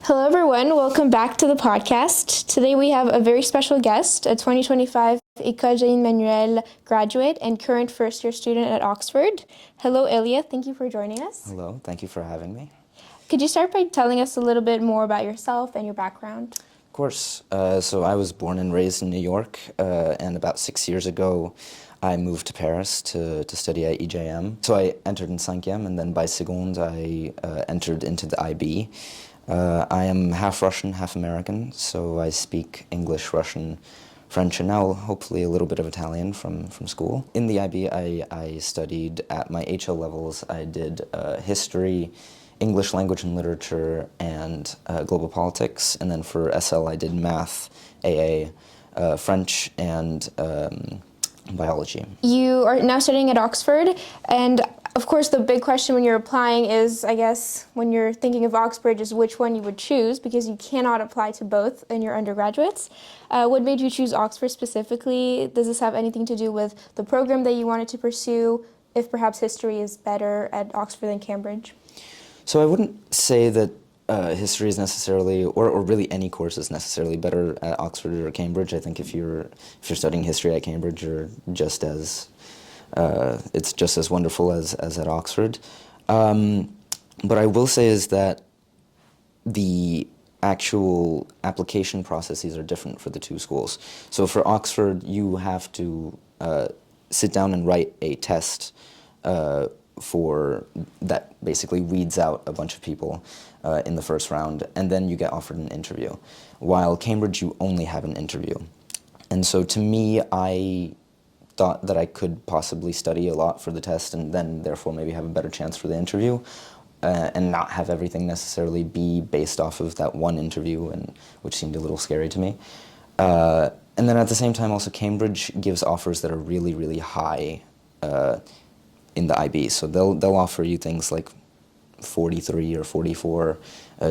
Hello, everyone. Welcome back to the podcast. Today we have a very special guest, a 2025 École Jeannine Manuel graduate and current first-year student at Oxford. Hello, Ilya. Thank you for joining us. Hello. Thank you for having me. Could you start by telling us a little bit more about yourself and your background? Of course. So I was born and raised in New York, and about 6 years ago, I moved to Paris to study at EJM. So I entered in 5e, and then by seconde, I entered into the IB. I am half Russian, half American, so I speak English, Russian, French, and now hopefully a little bit of Italian from school. In the IB, I studied at my HL levels. I did history, English language and literature, and global politics. And then for SL, I did math, AA, French, and biology. You are now studying at Oxford, and of course the big question when you're applying is, I guess, when you're thinking of Oxford, is which one you would choose, because you cannot apply to both in your undergraduates. What made you choose Oxford specifically? Does this have anything to do with the program that you wanted to pursue, if perhaps history is better at Oxford than Cambridge? So I wouldn't say that history is necessarily, or really any course is necessarily better at Oxford or Cambridge. I think if you're studying history at Cambridge, you're just as it's just as wonderful as at Oxford. But I will say is that the actual application processes are different for the two schools. So for Oxford, you have to sit down and write a test for that basically weeds out a bunch of people in the first round, and then you get offered an interview. While Cambridge, you only have an interview. And so to me, I thought that I could possibly study a lot for the test and then therefore maybe have a better chance for the interview, and not have everything necessarily be based off of that one interview, and which seemed a little scary to me. And then at the same time also Cambridge gives offers that are really, really high in the IB. So they'll offer you things like 43 or 44,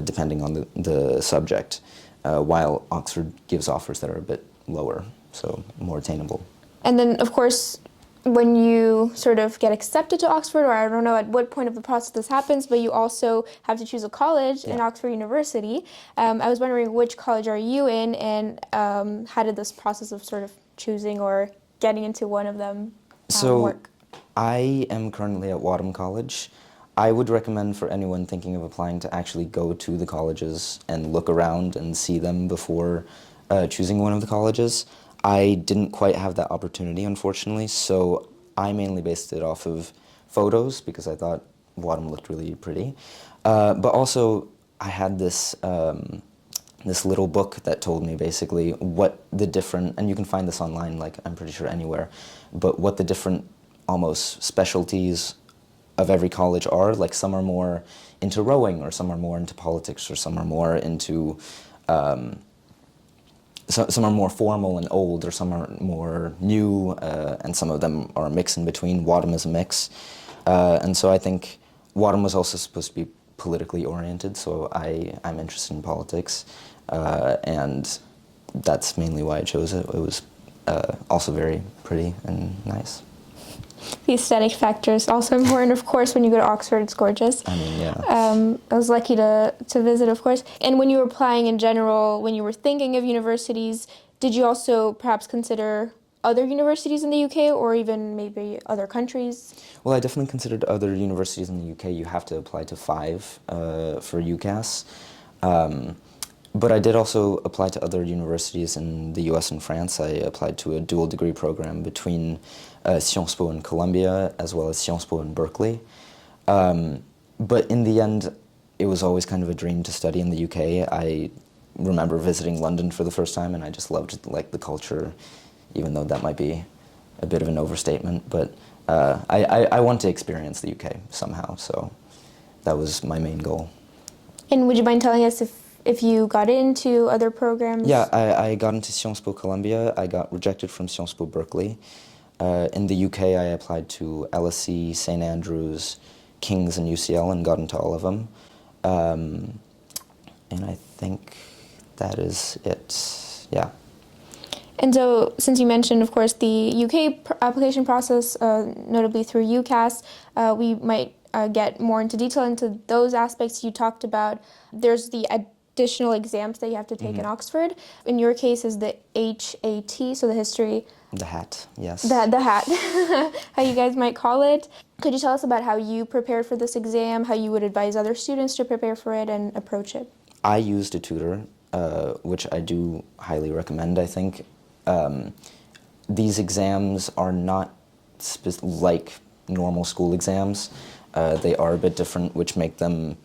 depending on the subject, while Oxford gives offers that are a bit lower, so more attainable. And then, of course, when you sort of get accepted to Oxford, or I don't know at what point of the process this happens, but you also have to choose a college in Oxford University. I was wondering, which college are you in, and how did this process of sort of choosing or getting into one of them work? I am currently at Wadham College. I would recommend for anyone thinking of applying to actually go to the colleges and look around and see them before choosing one of the colleges. I didn't quite have that opportunity, unfortunately, so I mainly based it off of photos because I thought Wadham looked really pretty. But also, I had this this little book that told me basically what the different, and you can find this online, like I'm pretty sure anywhere, but what the different almost specialties of every college are. Like some are more into rowing, or some are more into politics, or some are more into some are more formal and old, or some are more new, and some of them are a mix in between. Wadham is a mix. And so I think Wadham was also supposed to be politically oriented, so I'm interested in politics. And that's mainly why I chose it. It was also very pretty and nice. The aesthetic factor is also important, of course. When you go to Oxford, it's gorgeous. I mean, yeah. I was lucky to visit, of course. And when you were applying in general, when you were thinking of universities, did you also perhaps consider other universities in the UK, or even maybe other countries? Well, I definitely considered other universities in the UK. You have to apply to 5 for UCAS. But I did also apply to other universities in the US and France. I applied to a dual degree program between Sciences Po in Columbia as well as Sciences Po in Berkeley. But in the end, it was always kind of a dream to study in the UK. I remember visiting London for the first time, and I just loved the culture, even though that might be a bit of an overstatement. But I want to experience the UK somehow, so that was my main goal. And would you mind telling us if you got into other programs? Yeah, I got into Sciences Po Columbia. I got rejected from Sciences Po Berkeley. In the UK, I applied to LSE, St. Andrews, King's, and UCL, and got into all of them. And I think that is it, yeah. And so, since you mentioned, of course, the UK application process, notably through UCAS, we might get more into detail into those aspects you talked about. There's the additional exams that you have to take in Oxford. In your case is the HAT, so the history. The hat, yes. The hat, how you guys might call it. Could you tell us about how you prepared for this exam, how you would advise other students to prepare for it and approach it? I used a tutor, which I do highly recommend, I think. These exams are not like normal school exams. They are a bit different, which make them,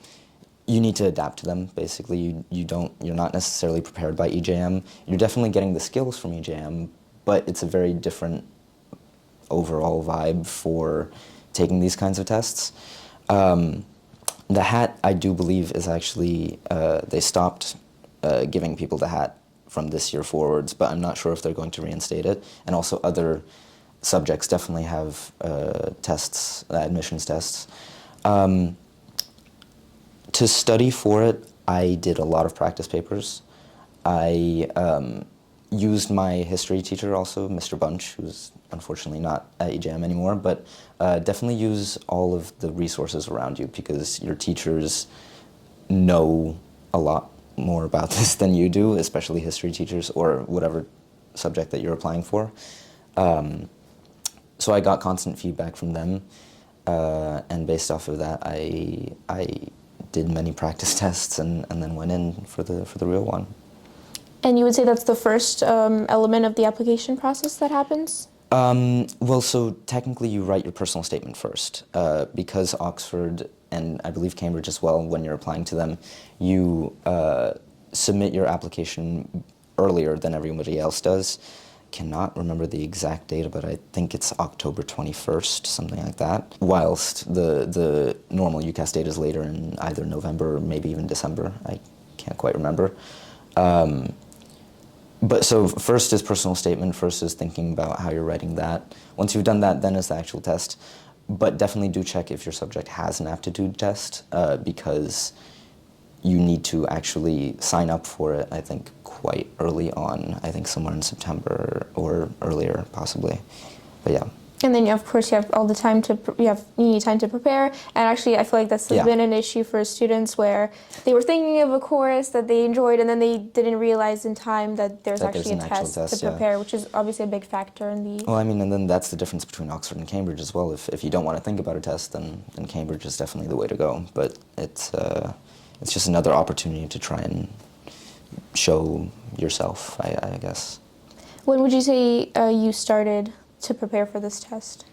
you need to adapt to them, basically. You're not necessarily prepared by EJM. You're definitely getting the skills from EJM, but it's a very different overall vibe for taking these kinds of tests. The hat, I do believe, is actually, they stopped giving people the hat from this year forwards, but I'm not sure if they're going to reinstate it. And also other subjects definitely have tests, admissions tests. To study for it, I did a lot of practice papers. I used my history teacher also, Mr. Bunch, who's unfortunately not at EJM anymore, but definitely use all of the resources around you because your teachers know a lot more about this than you do, especially history teachers or whatever subject that you're applying for. So I got constant feedback from them, and based off of that, I did many practice tests and then went in for the real one. And you would say that's the first element of the application process that happens? Well, so technically you write your personal statement first. Because Oxford, and I believe Cambridge as well, when you're applying to them, you submit your application earlier than everybody else does. Cannot remember the exact date, but I think it's October 21st, something like that. Whilst the normal UCAS date is later in either November or maybe even December. I can't quite remember. But so first is personal statement, first is thinking about how you're writing that. Once you've done that, then is the actual test. But definitely do check if your subject has an aptitude test, because you need to actually sign up for it, I think, quite early on. I think somewhere in September or earlier, possibly. But yeah. And then, of course, you have all the time to, you need time to prepare. And actually, I feel like that's been an issue for students where they were thinking of a course that they enjoyed, and then they didn't realize in time that there's actually a test to prepare, which is obviously a big factor in the... Well, I mean, and then that's the difference between Oxford and Cambridge as well. If you don't want to think about a test, then Cambridge is definitely the way to go. But it's just another opportunity to try and show yourself, I guess. When would you say you started to prepare for this test?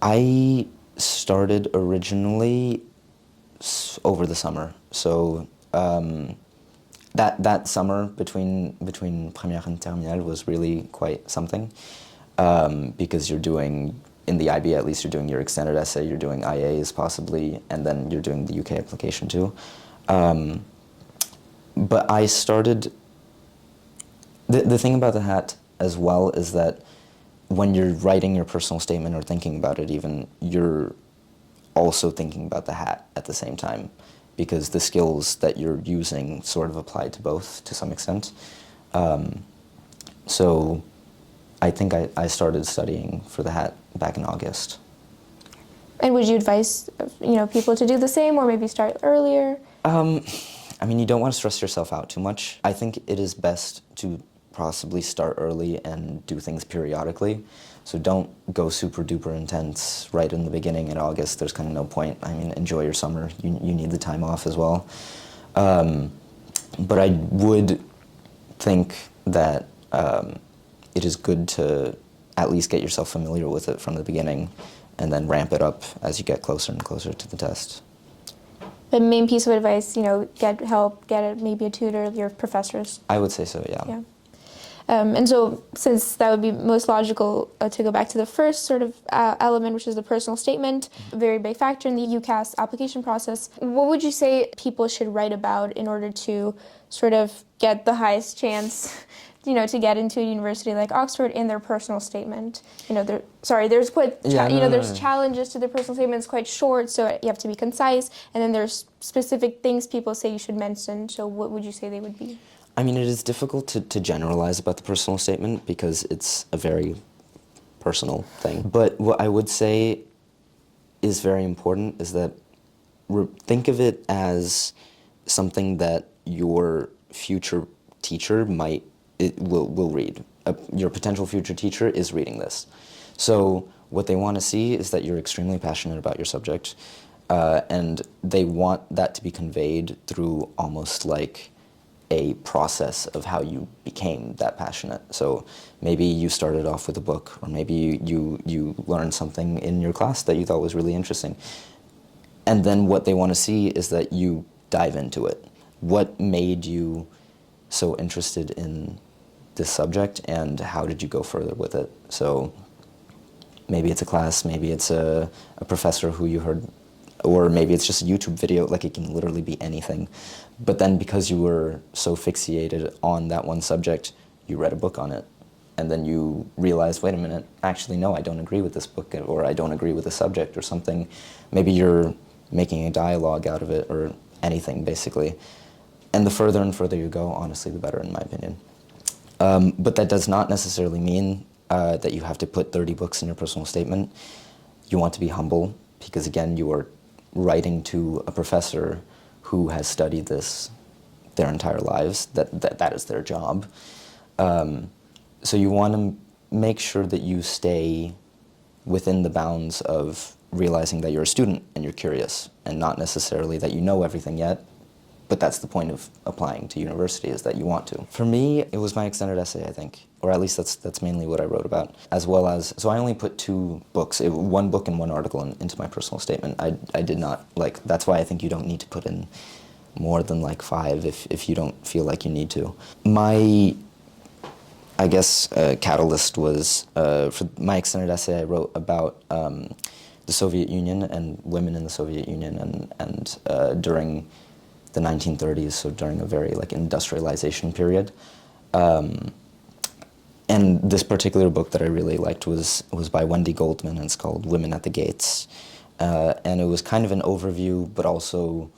I started originally over the summer. So that summer between première and terminale was really quite something, because you're doing, in the IB at least, you're doing your extended essay, you're doing IAs possibly, and then you're doing the UK application too. But I started, the thing about the hat as well is that when you're writing your personal statement or thinking about it even, you're also thinking about the hat at the same time, because the skills that you're using sort of apply to both to some extent. So I think I started studying for the hat back in August. And would you advise people to do the same, or maybe start earlier? I mean, you don't want to stress yourself out too much. I think it is best to possibly start early and do things periodically. So don't go super duper intense right in the beginning in August. There's kind of no point. I mean, enjoy your summer. You need the time off as well. But I would think that it is good to at least get yourself familiar with it from the beginning and then ramp it up as you get closer and closer to the test. The main piece of advice, get help, maybe a tutor, your professors. I would say so, yeah. And so, since that would be most logical to go back to the first sort of element, which is the personal statement, a very big factor in the UCAS application process, what would you say people should write about in order to sort of get the highest chance, to get into a university like Oxford in their personal statement? There's quite, there's challenges to the personal statement. It's quite short, so you have to be concise, and then there's specific things people say you should mention. So what would you say they would be? I mean, it is difficult to generalize about the personal statement because it's a very personal thing. But what I would say is very important is that think of it as something that your future teacher will read. Your potential future teacher is reading this. So what they want to see is that you're extremely passionate about your subject, and they want that to be conveyed through almost like a process of how you became that passionate. So maybe you started off with a book, or maybe you learned something in your class that you thought was really interesting. And then what they want to see is that you dive into it. What made you so interested in this subject, and how did you go further with it? So maybe it's a class, maybe it's a professor who you heard, or maybe it's just a YouTube video, like it can literally be anything. But then because you were so fixated on that one subject, you read a book on it. And then you realized, wait a minute, actually no, I don't agree with this book, or I don't agree with the subject or something. Maybe you're making a dialogue out of it, or anything basically. And the further and further you go, honestly, the better in my opinion. But that does not necessarily mean that you have to put 30 books in your personal statement. You want to be humble, because again, you are writing to a professor who has studied this their entire lives. That is their job. So you want to make sure that you stay within the bounds of realizing that you're a student and you're curious, and not necessarily that you know everything yet. But that's the point of applying to university, is that you want to. For me, it was my extended essay, I think, or at least that's mainly what I wrote about, as well as, so I only put 2 books, one book and one article into my personal statement. I did not, like, that's why I think you don't need to put in more than like 5 if you don't feel like you need to. My, I guess, catalyst was, for my extended essay, I wrote about the Soviet Union and women in the Soviet Union, and during the 1930s, so during a very like industrialization period. And this particular book that I really liked was by Wendy Goldman, and it's called Women at the Gates. And it was kind of an overview, but also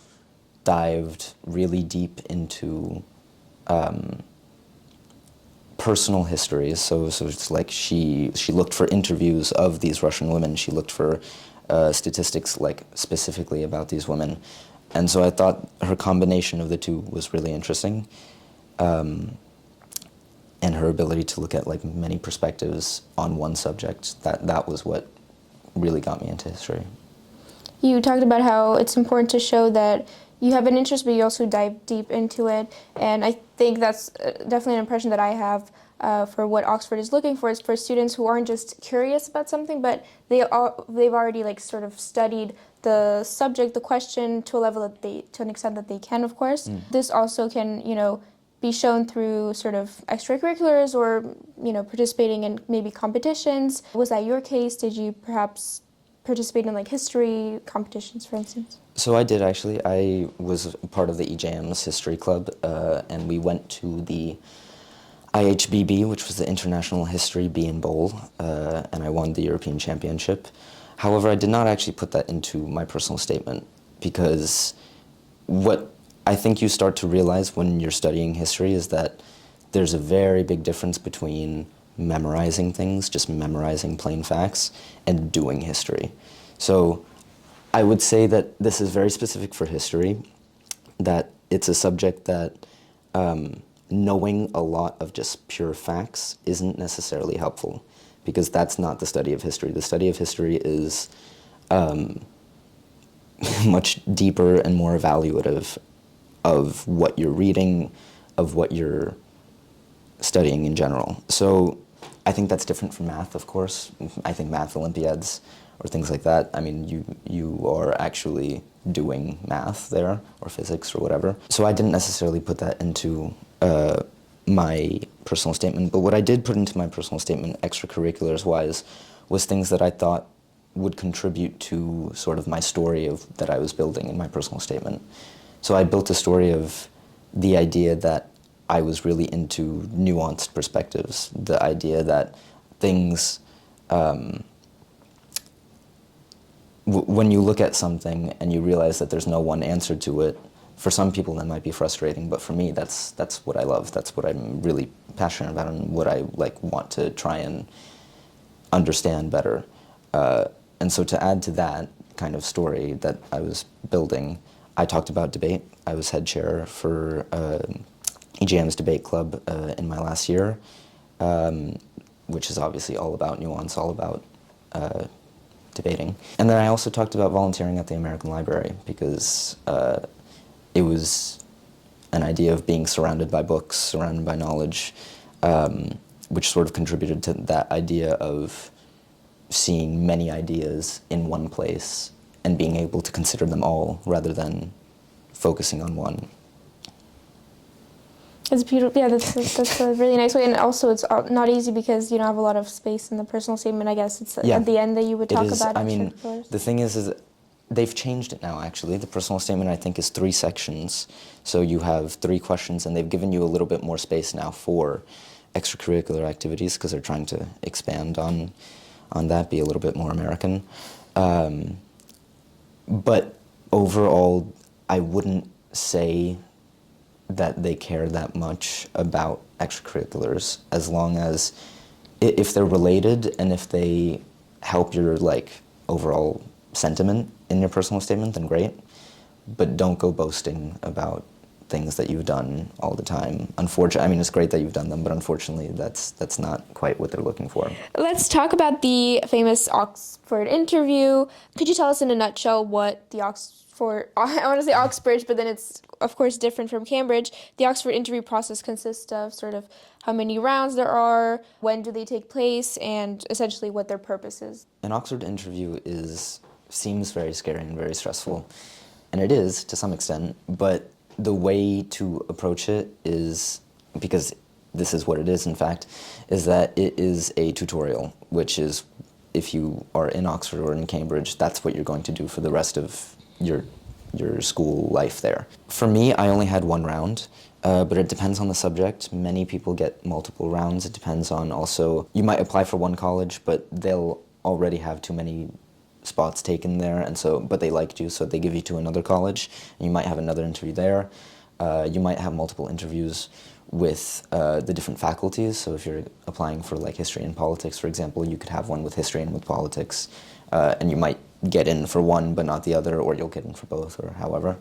dived really deep into personal histories. So it's like she looked for interviews of these Russian women. She looked for statistics like specifically about these women. And so I thought her combination of the two was really interesting. And her ability to look at like many perspectives on one subject, that was what really got me into history. You talked about how it's important to show that you have an interest, but you also dive deep into it. And I think that's definitely an impression that I have for what Oxford is looking for, is for students who aren't just curious about something, but they've already like sort of studied the subject, the question, to a level that to an extent that they can, of course. This also can, be shown through sort of extracurriculars, or, participating in maybe competitions. Was that your case? Did you perhaps participate in like history competitions, for instance? So I did, actually. I was part of the EJM's history club, and we went to the IHBB, which was the International History Bee and Bowl, and I won the European Championship. However, I did not actually put that into my personal statement, because what I think you start to realize when you're studying history is that there's a very big difference between memorizing things, just memorizing plain facts, and doing history. So I would say that this is very specific for history, that it's a subject that knowing a lot of just pure facts isn't necessarily helpful, because that's not the study of history. The study of history is much deeper and more evaluative of what you're reading, of what you're studying in general. So I think that's different from math, of course. I think math Olympiads or things like that, I mean, you are actually doing math there, or physics or whatever. So I didn't necessarily put that into my personal statement, but what I did put into my personal statement, extracurriculars-wise, was things that I thought would contribute to sort of my story that I was building in my personal statement. So I built a story of the idea that I was really into nuanced perspectives, the idea that things, when you look at something and you realize that there's no one answer to it, for some people that might be frustrating, but for me that's what I love. That's what I'm really passionate about, and what I want to try and understand better. And so to add to that kind of story that I was building, I talked about debate. I was head chair for EJM's debate club in my last year, which is obviously all about nuance, all about debating. And then I also talked about volunteering at the American Library because it was an idea of being surrounded by books, surrounded by knowledge, which sort of contributed to that idea of seeing many ideas in one place and being able to consider them all rather than focusing on one. It's beautiful. Yeah, that's a really nice way. And also, it's not easy because you don't have a lot of space in the personal statement. I guess it's at the end that you would talk about. I mean, the thing is they've changed it now, actually. The personal statement, I think, is 3 sections. So you have 3 questions, and they've given you a little bit more space now for extracurricular activities because they're trying to expand on that, be a little bit more American. But overall, I wouldn't say that they care that much about extracurriculars, as long as if they're related and if they help your overall sentiment in your personal statement, then great. But don't go boasting about things that you've done all the time. Unfortunately, I mean, it's great that you've done them, but unfortunately, that's not quite what they're looking for. Let's talk about the famous Oxford interview. Could you tell us in a nutshell what the I want to say Oxbridge, but then it's, of course, different from Cambridge. The Oxford interview process consists of sort of how many rounds there are, when do they take place, and essentially what their purpose is. An Oxford interview seems very scary and very stressful, and it is to some extent, but the way to approach it is, because this is what it is in fact, is that it is a tutorial, which is, if you are in Oxford or in Cambridge, that's what you're going to do for the rest of your school life there. For me, I only had 1 round, but it depends on the subject. Many people get multiple rounds. It depends on also, you might apply for one college, but they'll already have too many spots taken there, and so, but they liked you, so they give you to another college, and you might have another interview there. You might have multiple interviews with the different faculties, so if you're applying for history and politics, for example, you could have one with history and with politics, and you might get in for one but not the other, or you'll get in for both, or however.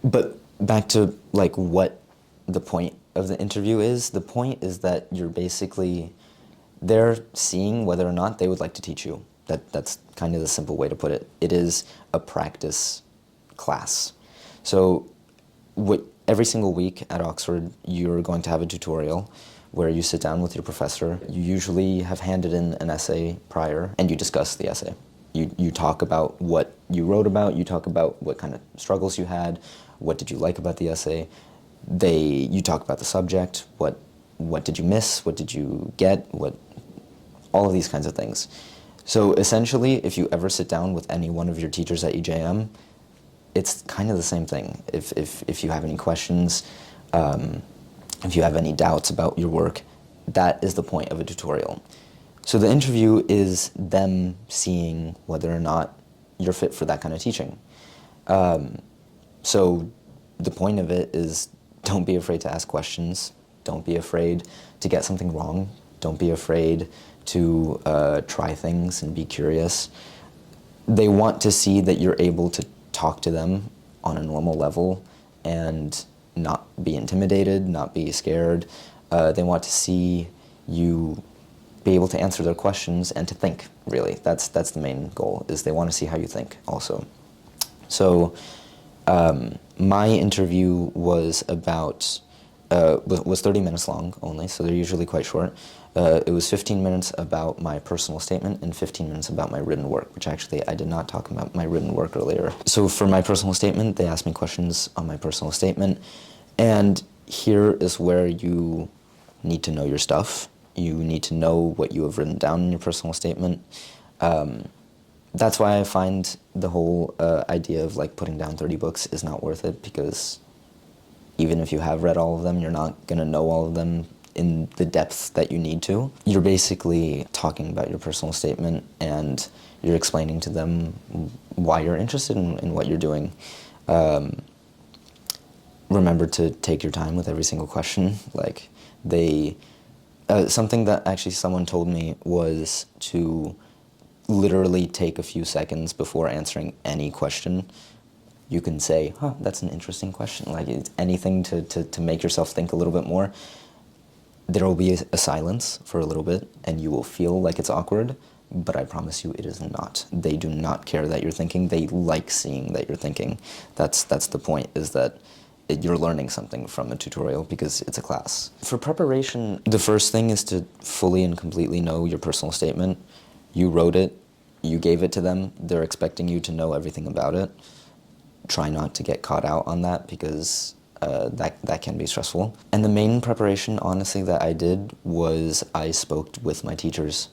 But back to what the point of the interview is, the point is that you're basically, they're seeing whether or not they would like to teach you. That's kind of the simple way to put it. It is a practice class. So every single week at Oxford, you're going to have a tutorial where you sit down with your professor. You usually have handed in an essay prior, and you discuss the essay. You talk about what you wrote about, you talk about what kind of struggles you had, what did you like about the essay. You talk about the subject, what did you miss, what did you get, all of these kinds of things. So essentially, if you ever sit down with any one of your teachers at EJM, it's kind of the same thing. If you have any questions, if you have any doubts about your work, that is the point of a tutorial. So the interview is them seeing whether or not you're fit for that kind of teaching. So the point of it is, don't be afraid to ask questions. Don't be afraid to get something wrong. Don't be afraid to try things and be curious. They want to see that you're able to talk to them on a normal level and not be intimidated, not be scared. They want to see you be able to answer their questions and to think, really. That's the main goal, is they want to see how you think also. So my interview was was 30 minutes long only, so they're usually quite short. It was 15 minutes about my personal statement and 15 minutes about my written work, which actually I did not talk about my written work earlier. So for my personal statement, they asked me questions on my personal statement, and here is where you need to know your stuff. You need to know what you have written down in your personal statement. That's why I find the whole idea of putting down 30 books is not worth it, because even if you have read all of them, you're not going to know all of them in the depth that you need to. You're basically talking about your personal statement, and you're explaining to them why you're interested in what you're doing. Remember to take your time with every single question. Something that actually someone told me was to literally take a few seconds before answering any question. You can say, huh, that's an interesting question. Like, it's anything to make yourself think a little bit more. There will be a silence for a little bit, and you will feel like it's awkward, but I promise you it is not. They do not care that you're thinking. They like seeing that you're thinking. That's the point, is that you're learning something from a tutorial because it's a class. For preparation, the first thing is to fully and completely know your personal statement. You wrote it, you gave it to them, they're expecting you to know everything about it. Try not to get caught out on that, because that can be stressful. And the main preparation, honestly, that I did was I spoke with my teachers.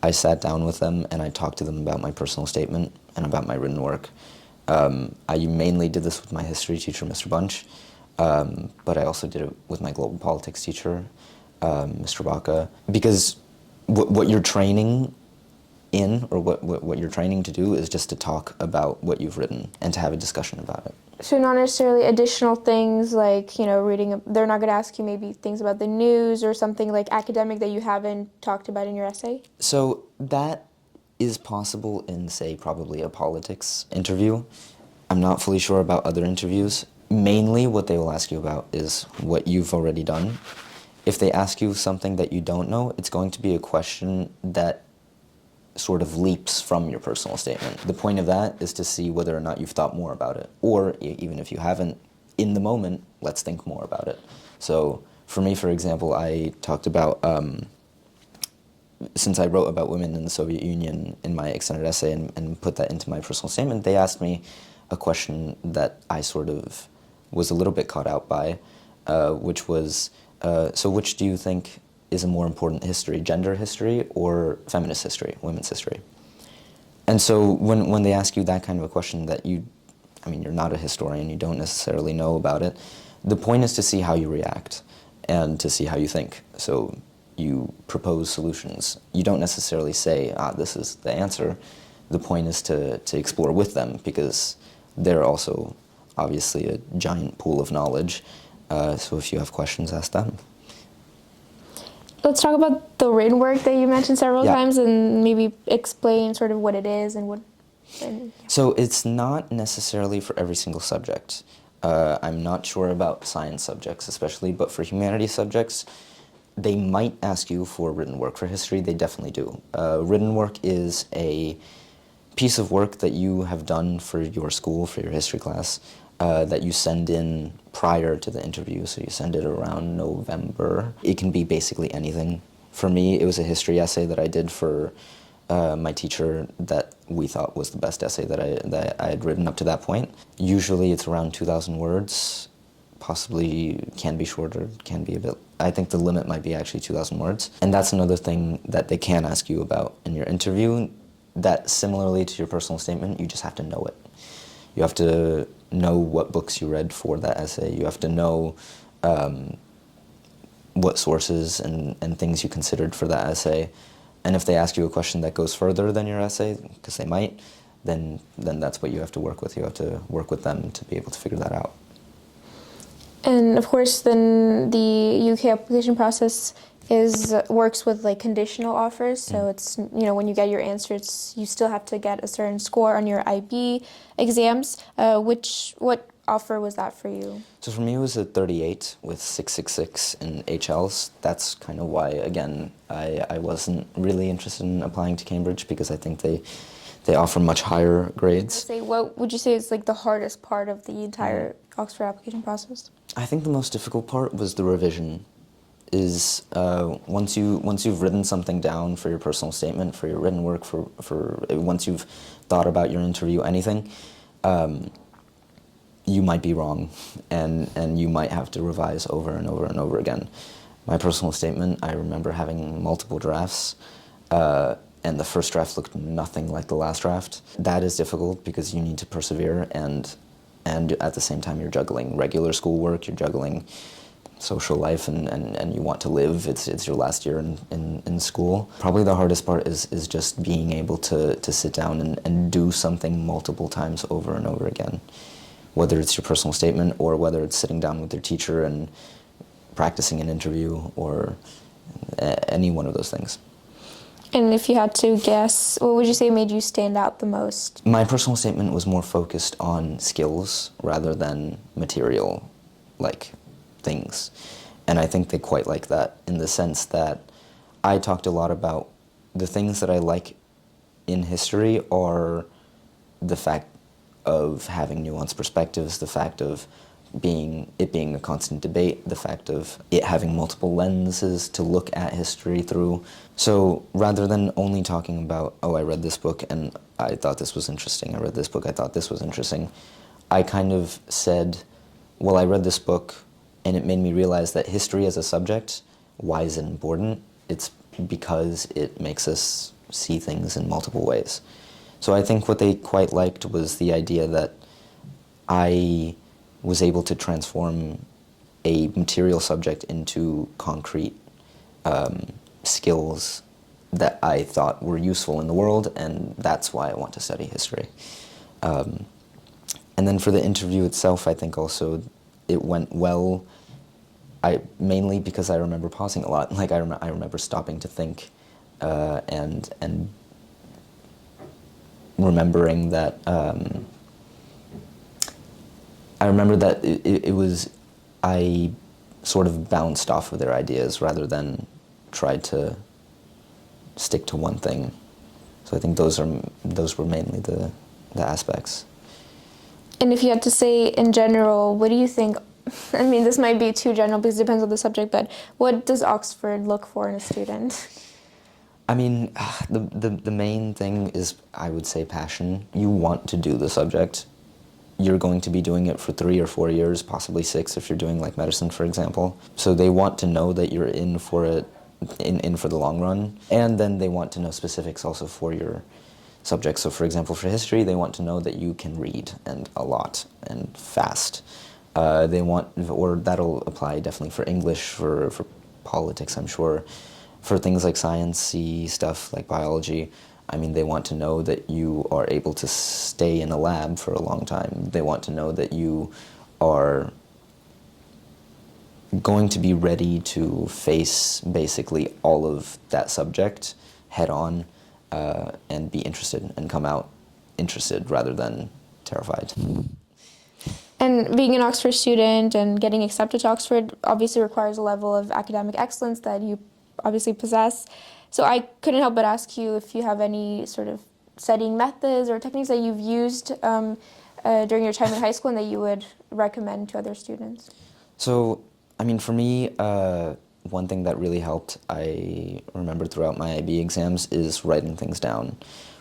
I sat down with them and I talked to them about my personal statement and about my written work. I mainly did this with my history teacher, Mr. Bunch, but I also did it with my global politics teacher, Mr. Baca, because what you're training in, or what you're training to do, is just to talk about what you've written and to have a discussion about it. So not necessarily additional things like, reading, they're not going to ask you maybe things about the news or something like academic that you haven't talked about in your essay? So that is possible in, say, probably a politics interview. I'm not fully sure about other interviews. Mainly what they will ask you about is what you've already done. If they ask you something that you don't know, it's going to be a question that sort of leaps from your personal statement. The point of that is to see whether or not you've thought more about it. Or even if you haven't, in the moment, let's think more about it. So for me, for example, I talked about, since I wrote about women in the Soviet Union in my extended essay and put that into my personal statement, they asked me a question that I sort of was a little bit caught out by, which was, so which do you think is a more important history, gender history or feminist history, women's history? And so when they ask you that kind of a question that you're not a historian, you don't necessarily know about it, the point is to see how you react and to see how you think. So you propose solutions. You don't necessarily say, this is the answer. The point is to explore with them, because they're also obviously a giant pool of knowledge. So if you have questions, ask them. Let's talk about the written work that you mentioned several Yeah. times, and maybe explain sort of what it is and what... So it's not necessarily for every single subject. I'm not sure about science subjects especially, but for humanities subjects, they might ask you for written work. For history, they definitely do. Written work is a piece of work that you have done for your school, for your history class, that you send in prior to the interview, so you send it around November. It can be basically anything. For me, it was a history essay that I did for my teacher that we thought was the best essay that I had written up to that point. Usually it's around 2,000 words, possibly can be shorter, can be a bit... I think the limit might be actually 2,000 words. And that's another thing that they can ask you about in your interview, that similarly to your personal statement, you just have to know it. You have to know what books you read for that essay. You have to know what sources and things you considered for that essay. And if they ask you a question that goes further than your essay, because they might, then that's what you have to work with. You have to work with them to be able to figure that out. And of course, then the UK application process works with like conditional offers. So it's, when you get your answers, you still have to get a certain score on your IB exams. What offer was that for you? So for me, it was a 38 with 666 in HLs. That's kind of why, again, I wasn't really interested in applying to Cambridge, because I think they offer much higher grades. What would you say is like the hardest part of the entire Oxford application process? I think the most difficult part was the revision. Is once you've written something down for your personal statement, for your written work, for once you've thought about your interview, anything, you might be wrong, and you might have to revise over and over and over again. My personal statement, I remember having multiple drafts, and the first draft looked nothing like the last draft. That is difficult because you need to persevere, and at the same time you're juggling regular schoolwork, you're juggling social life, and you want to live. It's your last year in school. Probably the hardest part is just being able to sit down and do something multiple times over and over again. Whether it's your personal statement or whether it's sitting down with your teacher and practicing an interview, or any one of those things. And if you had to guess, what would you say made you stand out the most? My personal statement was more focused on skills rather than material, like, things. And I think they quite like that in the sense that I talked a lot about the things that I like in history are the fact of having nuanced perspectives, the fact of being a constant debate, the fact of it having multiple lenses to look at history through. So rather than only talking about, oh, I read this book and I thought this was interesting, I read this book, I thought this was interesting, I kind of said, well, I read this book and it made me realize that history as a subject, why is it important? It's because it makes us see things in multiple ways. So I think what they quite liked was the idea that I was able to transform a material subject into concrete skills that I thought were useful in the world, and that's why I want to study history. And then for the interview itself, I think also it went well. Mainly because I remember pausing a lot. Like I remember stopping to think, and remembering that. I remember that it was, I sort of bounced off of their ideas rather than tried to stick to one thing. So I think those were mainly the aspects. And if you had to say in general, what do you think, I mean, this might be too general because it depends on the subject, but what does Oxford look for in a student? I mean, the main thing is, I would say, passion. You want to do the subject. You're going to be doing it for 3 or 4 years, possibly 6 if you're doing like medicine, for example. So they want to know that you're in for it, in for the long run. And then they want to know specifics also for your subject. So for example, for history, they want to know that you can read, and a lot, and fast. They want, or that'll apply definitely for English, for politics, I'm sure. For things like science-y stuff, like biology, I mean, they want to know that you are able to stay in a lab for a long time. They want to know that you are going to be ready to face basically all of that subject head on, and be interested and come out interested rather than terrified. And being an Oxford student and getting accepted to Oxford obviously requires a level of academic excellence that you obviously possess. So I couldn't help but ask you if you have any sort of studying methods or techniques that you've used during your time in high school and that you would recommend to other students. So, I mean, for me, one thing that really helped, I remember throughout my IB exams, is writing things down.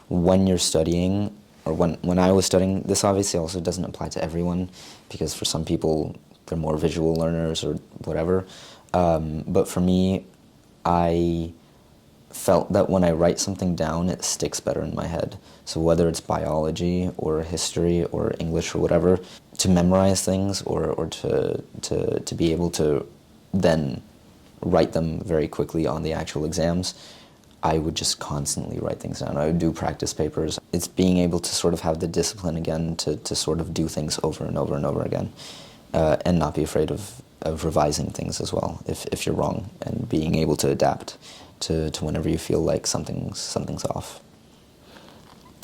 When you're studying, or when I was studying, this obviously also doesn't apply to everyone, because for some people, they're more visual learners or whatever. But for me, I felt that when I write something down, it sticks better in my head. So whether it's biology or history or English or whatever, to memorize things or to be able to then write them very quickly on the actual exams, I would just constantly write things down. I would do practice papers. It's being able to sort of have the discipline again to sort of do things over and over and over again, and not be afraid of revising things as well if you're wrong, and being able to adapt to whenever you feel like something's off.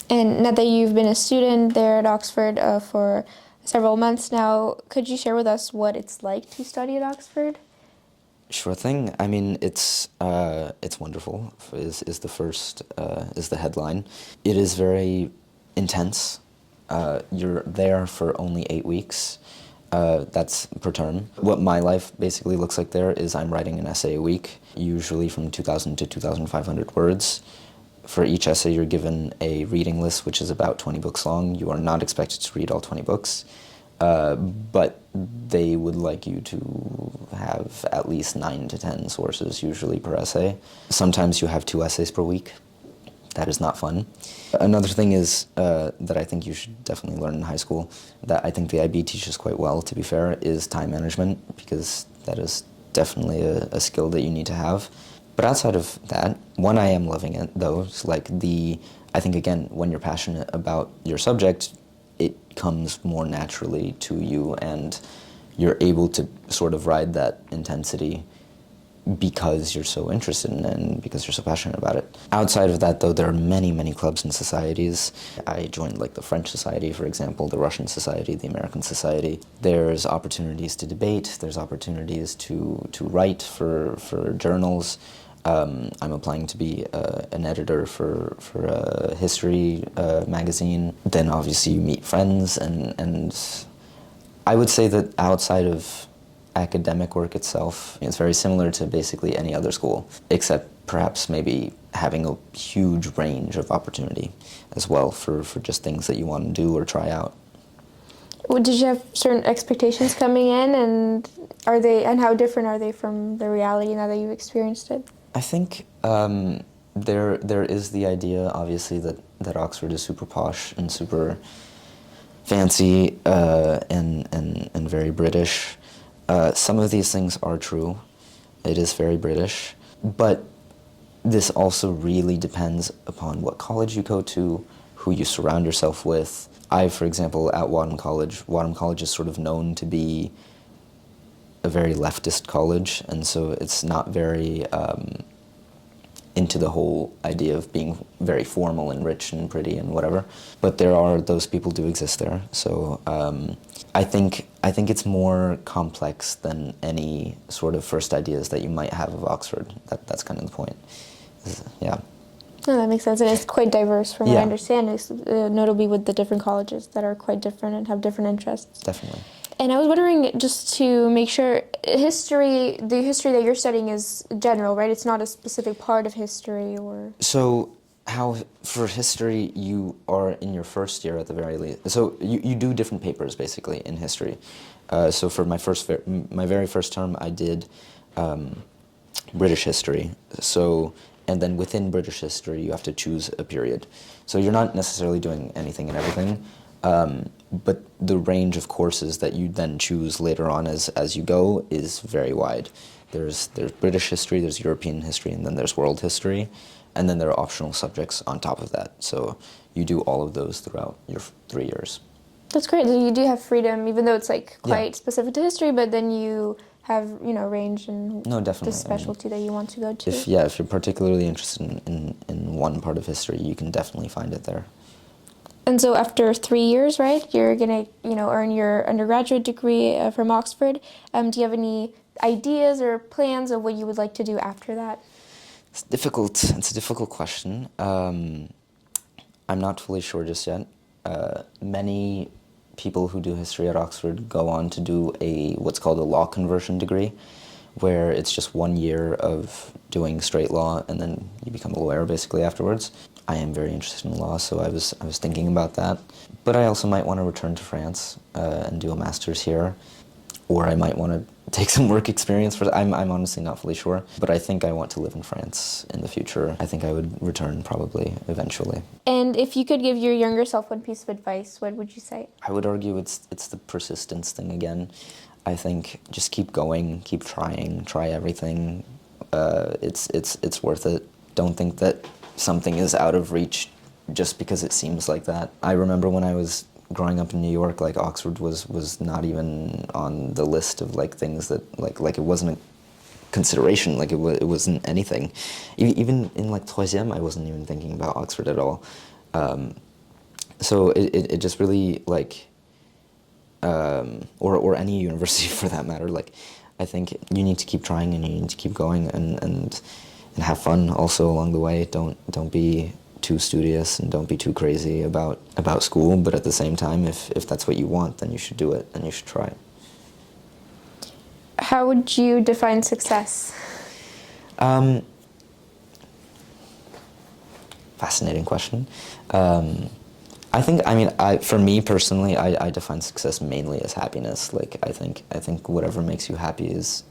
And now that you've been a student there at Oxford for several months now, could you share with us what it's like to study at Oxford? Sure thing. I mean, it's wonderful. Is the headline. It is very intense. You're there for only 8 weeks. That's per term. What my life basically looks like there is I'm writing an essay a week, usually from 2,000 to 2,500 words. For each essay, you're given a reading list, which is about 20 books long. You are not expected to read all 20 books, but they would like you to have at least 9 to 10 sources, usually per essay. Sometimes you have 2 essays per week. That is not fun. Another thing is that I think you should definitely learn in high school, that I think the IB teaches quite well, to be fair, is time management, because that is definitely a skill that you need to have. But outside of that, when I am loving it, though, it's like I think, again, when you're passionate about your subject, it comes more naturally to you, and you're able to sort of ride that intensity because you're so interested in it and because you're so passionate about it. Outside of that, though, there are many, many clubs and societies. I joined like the French Society, for example, the Russian Society, the American Society. There's opportunities to debate, there's opportunities to write for journals. I'm applying to be an editor for a history magazine. Then obviously you meet friends, and I would say that outside of academic work itself, it's very similar to basically any other school, except perhaps maybe having a huge range of opportunity as well for just things that you want to do or try out. Well, did you have certain expectations coming in, and how different are they from the reality now that you've experienced it? I think there is the idea, obviously, that Oxford is super posh and super fancy and very British. Some of these things are true. It is very British. But this also really depends upon what college you go to, who you surround yourself with. For example, at Wadham College is sort of known to be a very leftist college, and so it's not very into the whole idea of being very formal and rich and pretty and whatever. But those people do exist there. So I think it's more complex than any sort of first ideas that you might have of Oxford. That's kind of the point. Yeah. No, that makes sense, and it's quite diverse from what I Yeah. understand, notably with the different colleges that are quite different and have different interests. Definitely. And I was wondering, just to make sure, the history that you're studying is general, right? It's not a specific part of history, or... So for history, you are in your first year at the very least. So you do different papers, basically, in history. So for my very first term, I did British history. And then within British history, you have to choose a period. So you're not necessarily doing anything and everything. But the range of courses that you then choose later on as you go is very wide. There's British history, there's European history, and then there's world history, and then there are optional subjects on top of that. So you do all of those throughout your 3 years. That's great. So you do have freedom, even though it's like quite Yeah. specific to history, but then you have, range and No, definitely. the specialty that you want to go to. If you're particularly interested in one part of history, you can definitely find it there. And so after 3 years, right, you're going to, earn your undergraduate degree from Oxford. Do you have any ideas or plans of what you would like to do after that? It's difficult. It's a difficult question. I'm not fully sure just yet. Many people who do history at Oxford go on to do what's called a law conversion degree, where it's just 1 year of doing straight law and then you become a lawyer basically afterwards. I am very interested in law, so I was thinking about that. But I also might want to return to France and do a master's here, or I might want to take some work experience. I'm honestly not fully sure, but I think I want to live in France in the future. I think I would return probably eventually. And if you could give your younger self one piece of advice, what would you say? I would argue it's the persistence thing again. I think just keep going, keep trying, try everything. It's worth it. Don't think that something is out of reach just because it seems like that. I remember when I was growing up in New York, like Oxford was not even on the list of like things that like it wasn't a consideration, like it wasn't anything. Even in like troisième, I wasn't even thinking about Oxford at all. So it just really like, or any university for that matter, like I think you need to keep trying and you need to keep going and have fun also along the way. Don't be too studious and don't be too crazy about school, but at the same time, if that's what you want, then you should do it and you should try it. How would you define success? Fascinating question. For me personally, I define success mainly as happiness. Like I think whatever makes you happy is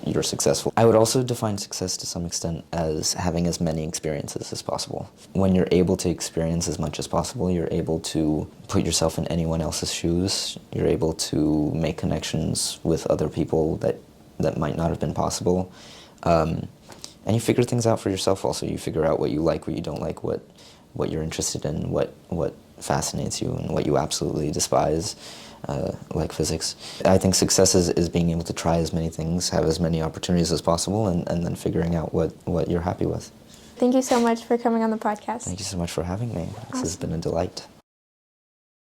you're successful. I would also define success to some extent as having as many experiences as possible. When you're able to experience as much as possible, you're able to put yourself in anyone else's shoes. You're able to make connections with other people that might not have been possible. And you figure things out for yourself also. You figure out what you like, what you don't like, what you're interested in, what fascinates you and what you absolutely despise. like physics. I think success is being able to try as many things, have as many opportunities as possible, and then figuring out what you're happy with. Thank you so much for coming on the podcast. Thank you so much for having me. This has been a delight.